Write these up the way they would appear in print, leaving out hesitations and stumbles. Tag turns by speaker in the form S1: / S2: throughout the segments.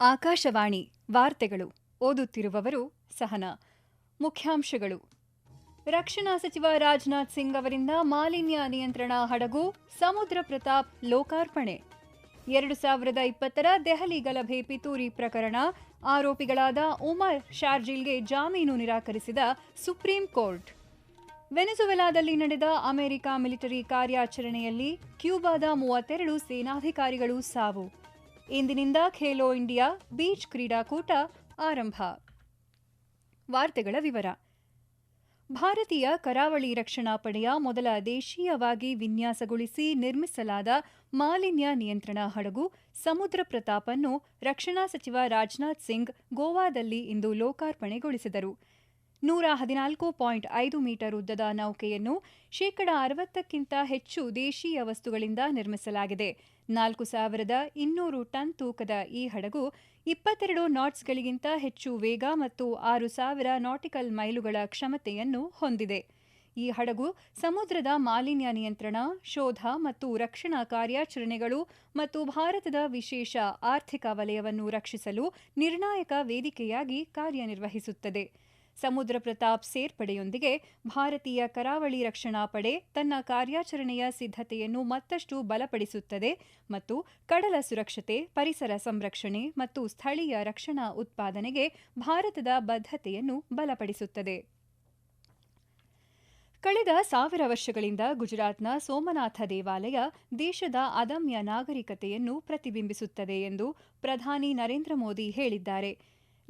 S1: ಆಕಾಶವಾಣಿ ವಾರ್ತೆಗಳು ಓದುತ್ತಿರುವವರು ಸಹನಾ. ಮುಖ್ಯಾಂಶಗಳು. ರಕ್ಷಣಾ ಸಚಿವ ರಾಜನಾಥ್ ಸಿಂಗ್ ಅವರಿಂದ ಮಾಲಿನ್ಯ ನಿಯಂತ್ರಣ ಹಡಗು ಸಮುದ್ರ ಪ್ರತಾಪ್ ಲೋಕಾರ್ಪಣೆ. 2020ರ ದೆಹಲಿ ಗಲಭೆ ಪಿತೂರಿ ಪ್ರಕರಣ ಆರೋಪಿಗಳಾದ ಉಮರ್ ಶಾರ್ಜಿಲ್ಗೆ ಜಾಮೀನು ನಿರಾಕರಿಸಿದ ಸುಪ್ರೀಂ ಕೋರ್ಟ್. ವೆನೆಜುವೆಲಾದಲ್ಲಿ ನಡೆದ ಅಮೆರಿಕ ಮಿಲಿಟರಿ ಕಾರ್ಯಾಚರಣೆಯಲ್ಲಿ ಕ್ಯೂಬಾದ 32 ಸೇನಾಧಿಕಾರಿಗಳು ಸಾವು. ಇಂದಿನಿಂದ ಖೇಲೋ ಇಂಡಿಯಾ ಬೀಚ್ ಕ್ರೀಡಾಕೂಟ ಆರಂಭ. ವಾರ್ತೆಗಳ ವಿವರ. ಭಾರತೀಯ ಕರಾವಳಿ ರಕ್ಷಣಾ ಪಡೆಯ ಮೊದಲ ದೇಶೀಯವಾಗಿ ವಿನ್ಯಾಸಗೊಳಿಸಿ ನಿರ್ಮಿಸಲಾದ ಮಾಲಿನ್ಯ ನಿಯಂತ್ರಣ ಹಡಗು ಸಮುದ್ರ ಪ್ರತಾಪ್ ಅನ್ನು ರಕ್ಷಣಾ ಸಚಿವ ರಾಜನಾಥ್ ಸಿಂಗ್ ಗೋವಾದಲ್ಲಿ ಇಂದು ಲೋಕಾರ್ಪಣೆಗೊಳಿಸಿದರು. 114.5 ಮೀಟರ್ ಉದ್ದದ ನೌಕೆಯನ್ನು 60%ಕ್ಕಿಂತ ಹೆಚ್ಚು ದೇಶೀಯ ವಸ್ತುಗಳಿಂದ ನಿರ್ಮಿಸಲಾಗಿದೆ. 4,200 ಟನ್ ತೂಕದ ಈ ಹಡಗು 22 ನಾಟ್ಸ್ಗಳಿಗಿಂತ ಹೆಚ್ಚು ವೇಗ ಮತ್ತು 6,000 ನಾಟಿಕಲ್ ಮೈಲುಗಳ ಕ್ಷಮತೆಯನ್ನು ಹೊಂದಿದೆ. ಈ ಹಡಗು ಸಮುದ್ರದ ಮಾಲಿನ್ಯ ನಿಯಂತ್ರಣ, ಶೋಧ ಮತ್ತು ರಕ್ಷಣಾ ಕಾರ್ಯಾಚರಣೆಗಳು ಮತ್ತು ಭಾರತದ ವಿಶೇಷ ಆರ್ಥಿಕ ವಲಯವನ್ನು ರಕ್ಷಿಸಲು ನಿರ್ಣಾಯಕ ವೇದಿಕೆಯಾಗಿ ಕಾರ್ಯನಿರ್ವಹಿಸುತ್ತದೆ. ಸಮುದ್ರ ಪ್ರತಾಪ್ ಸೇರ್ಪಡೆಯೊಂದಿಗೆ ಭಾರತೀಯ ಕರಾವಳಿ ರಕ್ಷಣಾ ಪಡೆ ತನ್ನ ಕಾರ್ಯಾಚರಣೆಯ ಸಿದ್ಧತೆಯನ್ನು ಮತ್ತಷ್ಟು ಬಲಪಡಿಸುತ್ತದೆ ಮತ್ತು ಕಡಲ ಸುರಕ್ಷತೆ, ಪರಿಸರ ಸಂರಕ್ಷಣೆ ಮತ್ತು ಸ್ಥಳೀಯ ರಕ್ಷಣಾ ಉತ್ಪಾದನೆಗೆ ಭಾರತದ ಬದ್ಧತೆಯನ್ನು ಬಲಪಡಿಸುತ್ತದೆ. ಕಳೆದ 1000 ವರ್ಷಗಳಿಂದ ಗುಜರಾತ್ನ ಸೋಮನಾಥ ದೇವಾಲಯ ದೇಶದ ಅದಮ್ಯ ನಾಗರಿಕತೆಯನ್ನು ಪ್ರತಿಬಿಂಬಿಸುತ್ತದೆ ಎಂದು ಪ್ರಧಾನಿ ನರೇಂದ್ರ ಮೋದಿ ಹೇಳಿದ್ದಾರೆ.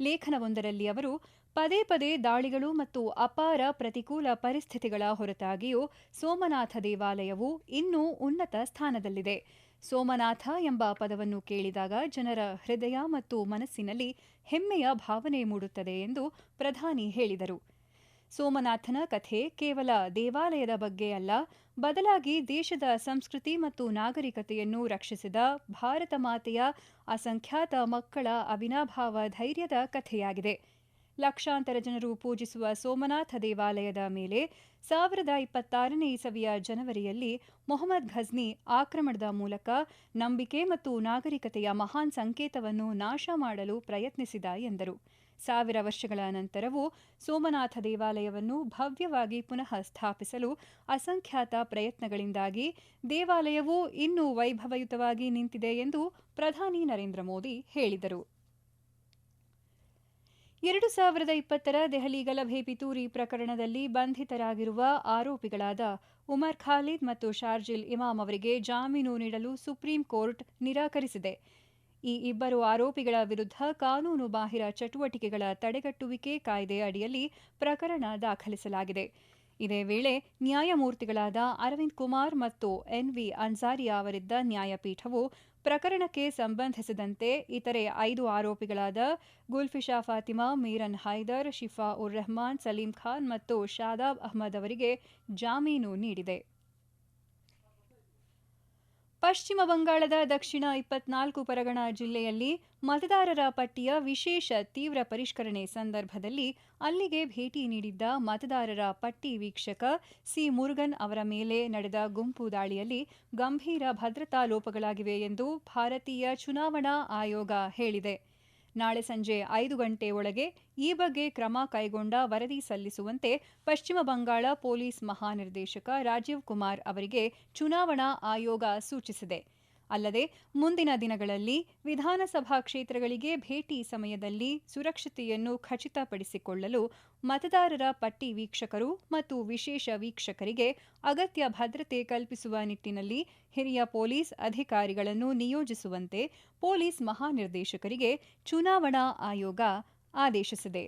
S1: ಲೇಖನವೊಂದರಲ್ಲಿ ಅವರು ಪದೇ ಪದೇ ದಾಳಿಗಳು ಮತ್ತು ಅಪಾರ ಪ್ರತಿಕೂಲ ಪರಿಸ್ಥಿತಿಗಳ ಹೊರತಾಗಿಯೂ ಸೋಮನಾಥ ದೇವಾಲಯವು ಇನ್ನೂ ಉನ್ನತ ಸ್ಥಾನದಲ್ಲಿದೆ. ಸೋಮನಾಥ ಎಂಬ ಪದವನ್ನು ಕೇಳಿದಾಗ ಜನರ ಹೃದಯ ಮತ್ತು ಮನಸ್ಸಿನಲ್ಲಿ ಹೆಮ್ಮೆಯ ಭಾವನೆ ಮೂಡುತ್ತದೆ ಎಂದು ಪ್ರಧಾನಿ ಹೇಳಿದರು. ಸೋಮನಾಥನ ಕಥೆ ಕೇವಲ ದೇವಾಲಯದ ಬಗ್ಗೆ ಅಲ್ಲ, ಬದಲಾಗಿ ದೇಶದ ಸಂಸ್ಕೃತಿ ಮತ್ತು ನಾಗರಿಕತೆಯನ್ನು ರಕ್ಷಿಸಿದ ಭಾರತ ಮಾತೆಯ ಅಸಂಖ್ಯಾತ ಮಕ್ಕಳ ಅವಿನಾಭಾವ ಧೈರ್ಯದ ಕಥೆಯಾಗಿದೆ. ಲಕ್ಷಾಂತರ ಜನರು ಪೂಜಿಸುವ ಸೋಮನಾಥ ದೇವಾಲಯದ ಮೇಲೆ 2026ನೇ ಇಸವಿಯ ಜನವರಿಯಲ್ಲಿ ಮೊಹಮ್ಮದ್ ಘಜ್ನಿ ಆಕ್ರಮಣದ ಮೂಲಕ ನಂಬಿಕೆ ಮತ್ತು ನಾಗರಿಕತೆಯ ಮಹಾನ್ ಸಂಕೇತವನ್ನು ನಾಶ ಮಾಡಲು ಪ್ರಯತ್ನಿಸಿದ ಎಂದರು. 1000 ವರ್ಷಗಳ ನಂತರವೂ ಸೋಮನಾಥ ದೇವಾಲಯವನ್ನು ಭವ್ಯವಾಗಿ ಪುನಃ ಸ್ಥಾಪಿಸಲು ಅಸಂಖ್ಯಾತ ಪ್ರಯತ್ನಗಳಿಂದಾಗಿ ದೇವಾಲಯವು ಇನ್ನೂ ವೈಭವಯುತವಾಗಿ ನಿಂತಿದೆ ಎಂದು ಪ್ರಧಾನಿ ನರೇಂದ್ರ ಮೋದಿ ಹೇಳಿದರು. 2020ರ ದೆಹಲಿ ಗಲಭೆ ಪಿತೂರಿ ಪ್ರಕರಣದಲ್ಲಿ ಬಂಧಿತರಾಗಿರುವ ಆರೋಪಿಗಳಾದ ಉಮರ್ ಖಾಲಿದ್ ಮತ್ತು ಶಾರ್ಜಿಲ್ ಇಮಾಮ್ ಅವರಿಗೆ ಜಾಮೀನು ನೀಡಲು ಸುಪ್ರೀಂ ಕೋರ್ಟ್ ನಿರಾಕರಿಸಿದೆ. ಈ ಇಬ್ಬರು ಆರೋಪಿಗಳ ವಿರುದ್ಧ ಕಾನೂನು ಬಾಹಿರ ಚಟುವಟಿಕೆಗಳ ತಡೆಗಟ್ಟುವಿಕೆ ಕಾಯ್ದೆ ಅಡಿಯಲ್ಲಿ ಪ್ರಕರಣ ದಾಖಲಿಸಲಾಗಿದೆ. ಇದೇ ವೇಳೆ ನ್ಯಾಯಮೂರ್ತಿಗಳಾದ ಅರವಿಂದ್ ಕುಮಾರ್ ಮತ್ತು ಎನ್ವಿ ಅನ್ಸಾರಿಯಾ ಅವರಿದ್ದ ನ್ಯಾಯಪೀಠವು ಪ್ರಕರಣಕ್ಕೆ ಸಂಬಂಧಿಸಿದಂತೆ ಇತರೆ 5 ಆರೋಪಿಗಳಾದ ಗುಲ್ಫಿಶಾ ಫಾತಿಮಾ, ಮೀರನ್ ಹೈದರ್, ಶಿಫಾ ಉರ್ ರೆಹಮಾನ್, ಸಲೀಂ ಖಾನ್ ಮತ್ತು ಶಾದಾಬ್ ಅಹ್ಮದ್ ಅವರಿಗೆ ಜಾಮೀನು ನೀಡಿದೆ. ಪಶ್ಚಿಮ ಬಂಗಾಳದ ದಕ್ಷಿಣ 24 ಪರಗಣ ಜಿಲ್ಲೆಯಲ್ಲಿ ಮತದಾರರ ಪಟ್ಟಿಯ ವಿಶೇಷ ತೀವ್ರ ಪರಿಷ್ಕರಣೆ ಸಂದರ್ಭದಲ್ಲಿ ಅಲ್ಲಿಗೆ ಭೇಟಿ ನೀಡಿದ್ದ ಮತದಾರರ ಪಟ್ಟಿ ವೀಕ್ಷಕ ಸಿ ಮುರುಗನ್ ಅವರ ಮೇಲೆ ನಡೆದ ಗುಂಪು ದಾಳಿಯಲ್ಲಿ ಗಂಭೀರ ಭದ್ರತಾ ಲೋಪಗಳಾಗಿವೆ ಎಂದು ಭಾರತೀಯ ಚುನಾವಣಾ ಆಯೋಗ ಹೇಳಿದೆ. ನಾಳೆ ಸಂಜೆ 5 ಗಂಟೆ ಒಳಗೆ ಈ ಬಗ್ಗೆ ಕ್ರಮ ಕೈಗೊಂಡ ವರದಿ ಸಲ್ಲಿಸುವಂತೆ ಪಶ್ಚಿಮ ಬಂಗಾಳ ಪೊಲೀಸ್ ಮಹಾನಿರ್ದೇಶಕ ರಾಜೀವ್ ಕುಮಾರ್ ಅವರಿಗೆ ಚುನಾವಣಾ ಆಯೋಗ ಸೂಚಿಸಿದೆ. ಅಲ್ಲದೆ ಮುಂದಿನ ದಿನಗಳಲ್ಲಿ ವಿಧಾನಸಭಾ ಕ್ಷೇತ್ರಗಳಿಗೆ ಭೇಟಿ ಸಮಯದಲ್ಲಿ ಸುರಕ್ಷತೆಯನ್ನು ಖಚಿತಪಡಿಸಿಕೊಳ್ಳಲು ಮತದಾರರ ಪಟ್ಟಿ ವೀಕ್ಷಕರು ಮತ್ತು ವಿಶೇಷ ವೀಕ್ಷಕರಿಗೆ ಅಗತ್ಯ ಭದ್ರತೆ ಕಲ್ಪಿಸುವ ನಿಟ್ಟಿನಲ್ಲಿ ಹಿರಿಯ ಪೊಲೀಸ್ ಅಧಿಕಾರಿಗಳನ್ನು ನಿಯೋಜಿಸುವಂತೆ ಪೊಲೀಸ್ ಮಹಾನಿರ್ದೇಶಕರಿಗೆ ಚುನಾವಣಾ ಆಯೋಗ ಆದೇಶಿಸಿದೆ.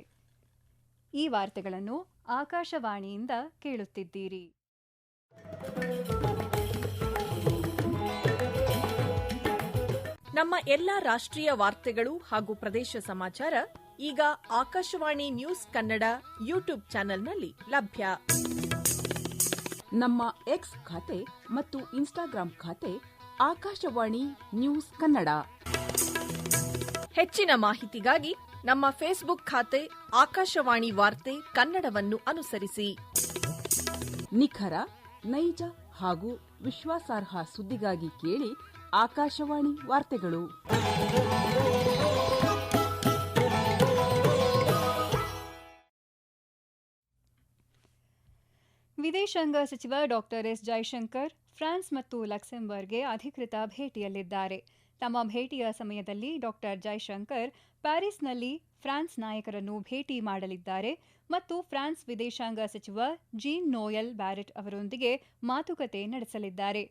S1: ಈ ವಾರ್ತೆಗಳನ್ನು ಆಕಾಶವಾಣಿಯಿಂದ ಕೇಳುತ್ತಿದ್ದೀರಿ.
S2: ನಮ್ಮ ಎಲ್ಲ ರಾಷ್ಟ್ರೀಯ ವಾರ್ತೆಗಳು ಹಾಗೂ ಪ್ರದೇಶ ಸಮಾಚಾರ ಈಗ ಆಕಾಶವಾಣಿ ನ್ಯೂಸ್ ಕನ್ನಡ ಯೂಟ್ಯೂಬ್ ಚಾನೆಲ್ನಲ್ಲಿ ಲಭ್ಯ.
S3: ನಮ್ಮ ಎಕ್ಸ್ ಖಾತೆ ಮತ್ತು ಇನ್ಸ್ಟಾಗ್ರಾಂ ಖಾತೆ ಆಕಾಶವಾಣಿ ನ್ಯೂಸ್ ಕನ್ನಡ.
S2: ಹೆಚ್ಚಿನ ಮಾಹಿತಿಗಾಗಿ ನಮ್ಮ ಫೇಸ್ಬುಕ್ ಖಾತೆ ಆಕಾಶವಾಣಿ ವಾರ್ತೆ ಕನ್ನಡವನ್ನು ಅನುಸರಿಸಿ.
S3: ನಿಖರ, ನೈಜ ಹಾಗೂ ವಿಶ್ವಾಸಾರ್ಹ ಸುದ್ದಿಗಾಗಿ ಕೇಳಿ ಆಕಾಶವಾಣಿ ವಾರ್ತೆಗಳು.
S1: ವಿದೇಶಾಂಗ ಸಚಿವ ಡಾಕ್ಟರ್ ಎಸ್ ಜೈಶಂಕರ್ ಫ್ರಾನ್ಸ್ ಮತ್ತು ಲಕ್ಸೆಂಬರ್ಗ್ಗೆ ಅಧಿಕೃತ ಭೇಟಿಯಲ್ಲಿದ್ದಾರೆ. ತಮ್ಮ ಭೇಟಿಯ ಸಮಯದಲ್ಲಿ ಡಾಕ್ಟರ್ ಜೈಶಂಕರ್ ಪ್ಯಾರಿಸ್ನಲ್ಲಿ ಫ್ರಾನ್ಸ್ ನಾಯಕರನ್ನು ಭೇಟಿ ಮಾಡಲಿದ್ದಾರೆ ಮತ್ತು ಫ್ರಾನ್ಸ್ ವಿದೇಶಾಂಗ ಸಚಿವ ಜೀನ್ ನೋಯಲ್ ಬ್ಯಾರೆಟ್ ಅವರೊಂದಿಗೆ ಮಾತುಕತೆ ನಡೆಸಲಿದ್ದಾರೆ.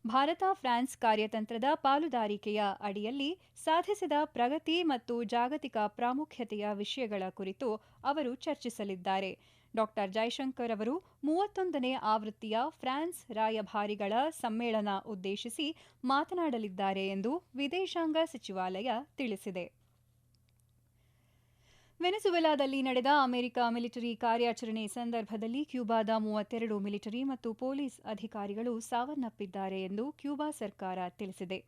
S1: ಭಾರತ ಫ್ರಾನ್ಸ್ ಕಾರ್ಯತಂತ್ರದ ಪಾಲುದಾರಿಕೆಯ ಅಡಿಯಲ್ಲಿ ಸಾಧಿಸಿದ ಪ್ರಗತಿ ಮತ್ತು ಜಾಗತಿಕ ಪ್ರಾಮುಖ್ಯತೆಯ ವಿಷಯಗಳ ಕುರಿತು ಅವರು ಚರ್ಚಿಸಲಿದ್ದಾರೆ. ಡಾಕ್ಟರ್ ಜೈಶಂಕರ್ ಅವರು 31ನೇ ಆವೃತ್ತಿಯ ಫ್ರಾನ್ಸ್ ರಾಯಭಾರಿಗಳ ಸಮ್ಮೇಳನ ಉದ್ದೇಶಿಸಿ ಮಾತನಾಡಲಿದ್ದಾರೆ ಎಂದು ವಿದೇಶಾಂಗ ಸಚಿವಾಲಯ ತಿಳಿಸಿದೆ. ವೆನೆಜುವೆಲಾದಲ್ಲಿ ನಡೆದ ಅಮೆರಿಕ ಮಿಲಿಟರಿ ಕಾರ್ಯಾಚರಣೆ ಸಂದರ್ಭದಲ್ಲಿ ಕ್ಯೂಬಾದ 32 ಮಿಲಿಟರಿ ಮತ್ತು ಪೊಲೀಸ್ ಅಧಿಕಾರಿಗಳು ಸಾವನ್ನಪ್ಪಿದ್ದಾರೆ ಎಂದು ಕ್ಯೂಬಾ ಸರ್ಕಾರ ತಿಳಿಸಿದೆ.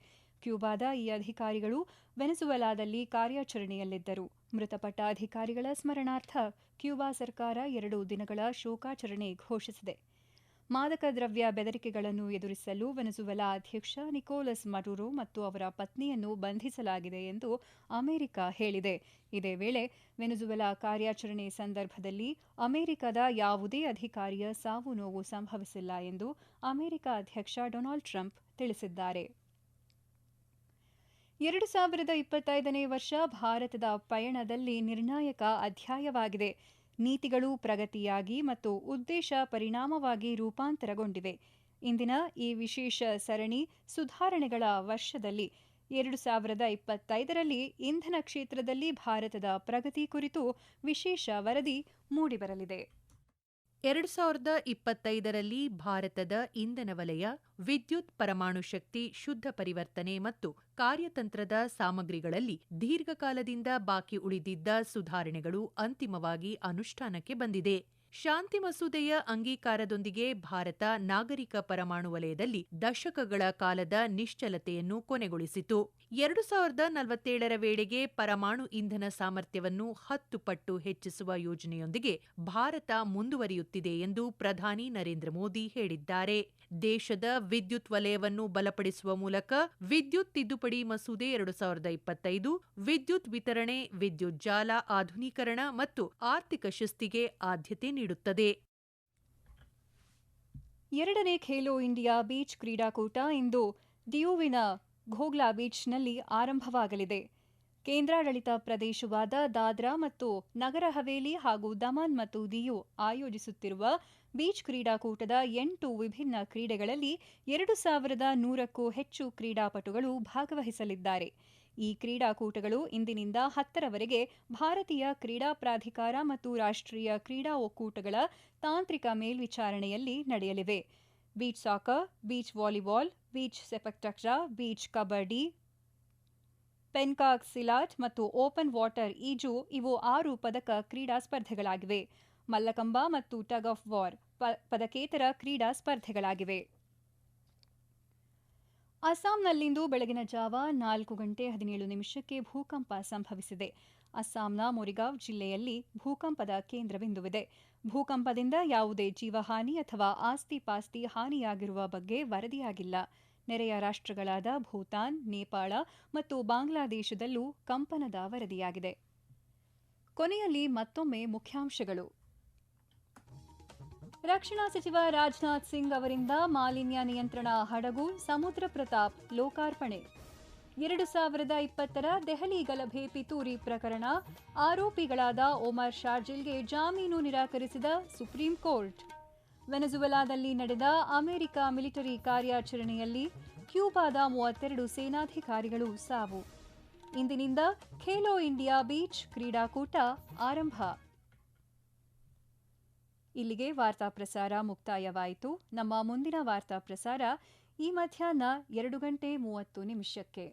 S1: ಕ್ಯೂಬಾದ ಈ ಅಧಿಕಾರಿಗಳು ವೆನೆಜುವೆಲಾದಲ್ಲಿ ಕಾರ್ಯಾಚರಣೆಯಲ್ಲಿದ್ದರು. ಮೃತಪಟ್ಟ ಅಧಿಕಾರಿಗಳ ಸ್ಮರಣಾರ್ಥ ಕ್ಯೂಬಾ ಸರ್ಕಾರ 2 ದಿನಗಳ ಶೋಕಾಚರಣೆ ಘೋಷಿಸಿದೆ. ಮಾದಕ ದ್ರವ್ಯ ಬೆದರಿಕೆಗಳನ್ನು ಎದುರಿಸಲು ವೆನೆಜುವೆಲಾ ಅಧ್ಯಕ್ಷ ನಿಕೋಲಸ್ ಮಡುರೋ ಮತ್ತು ಅವರ ಪತ್ನಿಯನ್ನು ಬಂಧಿಸಲಾಗಿದೆ ಎಂದು ಅಮೆರಿಕ ಹೇಳಿದೆ. ಇದೇ ವೇಳೆ ವೆನೆಜುವೆಲಾ ಕಾರ್ಯಾಚರಣೆ ಸಂದರ್ಭದಲ್ಲಿ ಅಮೆರಿಕದ ಯಾವುದೇ ಅಧಿಕಾರಿಯ ಸಾವು ನೋವು ಸಂಭವಿಸಿಲ್ಲ ಎಂದು ಅಮೆರಿಕ ಅಧ್ಯಕ್ಷ ಡೊನಾಲ್ಡ್ ಟ್ರಂಪ್ ತಿಳಿಸಿದ್ದಾರೆ. 2025ನೇ ವರ್ಷ ಭಾರತದ ಪಯಣದಲ್ಲಿ ನಿರ್ಣಾಯಕ ಅಧ್ಯಾಯವಾಗಿದೆ. ನೀತಿಗಳು ಪ್ರಗತಿಯಾಗಿ ಮತ್ತು ಉದ್ದೇಶ ಪರಿಣಾಮವಾಗಿ ರೂಪಾಂತರಗೊಂಡಿವೆ. ಇಂದಿನ ಈ ವಿಶೇಷ ಸರಣಿ ಸುಧಾರಣೆಗಳ ವರ್ಷದಲ್ಲಿ 2025ರಲ್ಲಿ ಇಂಧನ ಕ್ಷೇತ್ರದಲ್ಲಿ ಭಾರತದ ಪ್ರಗತಿ ಕುರಿತು ವಿಶೇಷ ವರದಿ ಮೂಡಿಬರಲಿದೆ.
S4: 2025ರಲ್ಲಿ ಭಾರತದ ಇಂಧನ ವಲಯ, ವಿದ್ಯುತ್, ಪರಮಾಣು ಶಕ್ತಿ, ಶುದ್ಧ ಪರಿವರ್ತನೆ ಮತ್ತು ಕಾರ್ಯತಂತ್ರದ ಸಾಮಗ್ರಿಗಳಲ್ಲಿ ದೀರ್ಘಕಾಲದಿಂದ ಬಾಕಿ ಉಳಿದಿದ್ದ ಸುಧಾರಣೆಗಳು ಅಂತಿಮವಾಗಿ ಅನುಷ್ಠಾನಕ್ಕೆ ಬಂದಿದೆ. ಶಾಂತಿ ಮಸೂದೆಯ ಅಂಗೀಕಾರದೊಂದಿಗೆ ಭಾರತ ನಾಗರಿಕ ಪರಮಾಣು ವಲಯದಲ್ಲಿ ದಶಕಗಳ ಕಾಲದ ನಿಶ್ಚಲತೆಯನ್ನು ಕೊನೆಗೊಳಿಸಿತು. 2047ರ ವೇಳೆಗೆ ಪರಮಾಣು ಇಂಧನ ಸಾಮರ್ಥ್ಯವನ್ನು 10 ಪಟ್ಟು ಹೆಚ್ಚಿಸುವ ಯೋಜನೆಯೊಂದಿಗೆ ಭಾರತ ಮುಂದುವರಿಯುತ್ತಿದೆ ಎಂದು ಪ್ರಧಾನಿ ನರೇಂದ್ರ ಮೋದಿ ಹೇಳಿದ್ದಾರೆ. ದೇಶದ ವಿದ್ಯುತ್ ವಲಯವನ್ನು ಬಲಪಡಿಸುವ ಮೂಲಕ ವಿದ್ಯುತ್ ತಿದ್ದುಪಡಿ ಮಸೂದೆ 2025 ವಿದ್ಯುತ್ ವಿತರಣೆ, ವಿದ್ಯುತ್ ಜಾಲ ಆಧುನೀಕರಣ ಮತ್ತು ಆರ್ಥಿಕ ಶಿಸ್ತಿಗೆ ಆದ್ಯತೆ ನೀಡುತ್ತದೆ.
S1: 2ನೇ ಖೇಲೋ ಇಂಡಿಯಾ ಬೀಚ್ ಕ್ರೀಡಾಕೂಟ ಇಂದು ದಿಯುವಿನ ಘೋಗ್ಲಾ ಬೀಚ್ನಲ್ಲಿ ಆರಂಭವಾಗಲಿದೆ. ಕೇಂದ್ರಾಡಳಿತ ಪ್ರದೇಶವಾದ ದಾದ್ರಾ ಮತ್ತು ನಗರ ಹವೇಲಿ ಹಾಗೂ ದಮನ್ ಮತ್ತು ದಿಯು ಆಯೋಜಿಸುತ್ತಿರುವ ಬೀಚ್ ಕ್ರೀಡಾಕೂಟದ 8 ವಿಭಿನ್ನ ಕ್ರೀಡೆಗಳಲ್ಲಿ 2100ಕ್ಕೂ ಹೆಚ್ಚು ಕ್ರೀಡಾಪಟುಗಳು ಭಾಗವಹಿಸಲಿದ್ದಾರೆ. ಈ ಕ್ರೀಡಾಕೂಟಗಳು ಇಂದಿನಿಂದ 10ರವರೆಗೆ ಭಾರತೀಯ ಕ್ರೀಡಾ ಪ್ರಾಧಿಕಾರ ಮತ್ತು ರಾಷ್ಟ್ರೀಯ ಕ್ರೀಡಾ ಒಕ್ಕೂಟಗಳ ತಾಂತ್ರಿಕ ಮೇಲ್ವಿಚಾರಣೆಯಲ್ಲಿ ನಡೆಯಲಿವೆ. Beach soccer, beach volleyball, beach sepak takraw, beach kabaddi, pencak silat ಮತ್ತು ಓಪನ್ ವಾಟರ್ ಈಜು ಇವು 6 ಪದಕ ಕ್ರೀಡಾ ಸ್ಪರ್ಧೆಗಳಾಗಿವೆ. ಮಲ್ಲಕಂಬ ಮತ್ತು ಟಗ್ ಆಫ್ ವಾರ್ ಪದಕೇತರ ಕ್ರೀಡಾ ಸ್ಪರ್ಧೆಗಳಾಗಿವೆ. ಅಸ್ಸಾಂನಲ್ಲಿಂದು ಬೆಳಗಿನ ಜಾವ 4:17 ಭೂಕಂಪ ಸಂಭವಿಸಿದೆ. ಅಸ್ಸಾಂನ ಮೊರಿಗಾಂವ್ ಜಿಲ್ಲೆಯಲ್ಲಿ ಭೂಕಂಪದ ಕೇಂದ್ರಬಿಂದುವಿದೆ. ಭೂಕಂಪದಿಂದ ಯಾವುದೇ ಜೀವಹಾನಿ ಅಥವಾ ಆಸ್ತಿ-ಪಾಸ್ತಿ ಹಾನಿಯಾಗಿರುವ ಬಗ್ಗೆ ವರದಿಯಾಗಿಲ್ಲ. ನೆರೆಯ ರಾಷ್ಟ್ರಗಳಾದ ಭೂತಾನ್, ನೇಪಾಳ ಮತ್ತು ಬಾಂಗ್ಲಾದೇಶದಲ್ಲೂ ಕಂಪನದ ವರದಿಯಾಗಿದೆ. ಕೊನೆಯಲ್ಲಿ ಮತ್ತೊಮ್ಮೆ ಮುಖ್ಯಾಂಶಗಳು. ರಕ್ಷಣಾ ಸಚಿವ ರಾಜನಾಥ್ ಸಿಂಗ್ ಅವರಿಂದ ಮಾಲಿನ್ಯ ನಿಯಂತ್ರಣ ಹಡಗು ಸಮುದ್ರ ಪ್ರತಾಪ್ ಲೋಕಾರ್ಪಣೆ. 2020ರ ದೆಹಲಿ ಗಲಭೆ ಪಿತೂರಿ ಪ್ರಕರಣ ಆರೋಪಿಗಳಾದ ಒಮರ್ ಶಾರ್ಜಿಲ್ಗೆ ಜಾಮೀನು ನಿರಾಕರಿಸಿದ ಸುಪ್ರೀಂ ಕೋರ್ಟ್. ವೆನೆಜುವೆಲಾದಲ್ಲಿ ನಡೆದ ಅಮೆರಿಕ ಮಿಲಿಟರಿ ಕಾರ್ಯಾಚರಣೆಯಲ್ಲಿ ಕ್ಯೂಬಾದ 32 ಸೇನಾಧಿಕಾರಿಗಳು ಸಾವು. ಇಂದಿನಿಂದ ಖೇಲೋ ಇಂಡಿಯಾ ಬೀಚ್ ಕ್ರೀಡಾಕೂಟ ಆರಂಭ. ಇಲ್ಲಿಗೆ ವಾರ್ತಾ ಪ್ರಸಾರ ಮುಕ್ತಾಯವಾಯಿತು. ನಮ್ಮ ಮುಂದಿನ ವಾರ್ತಾ ಪ್ರಸಾರ ಈ ಮಧ್ಯಾಹ್ನ 2:30 ನಿಮಿಷಕ್ಕೆ.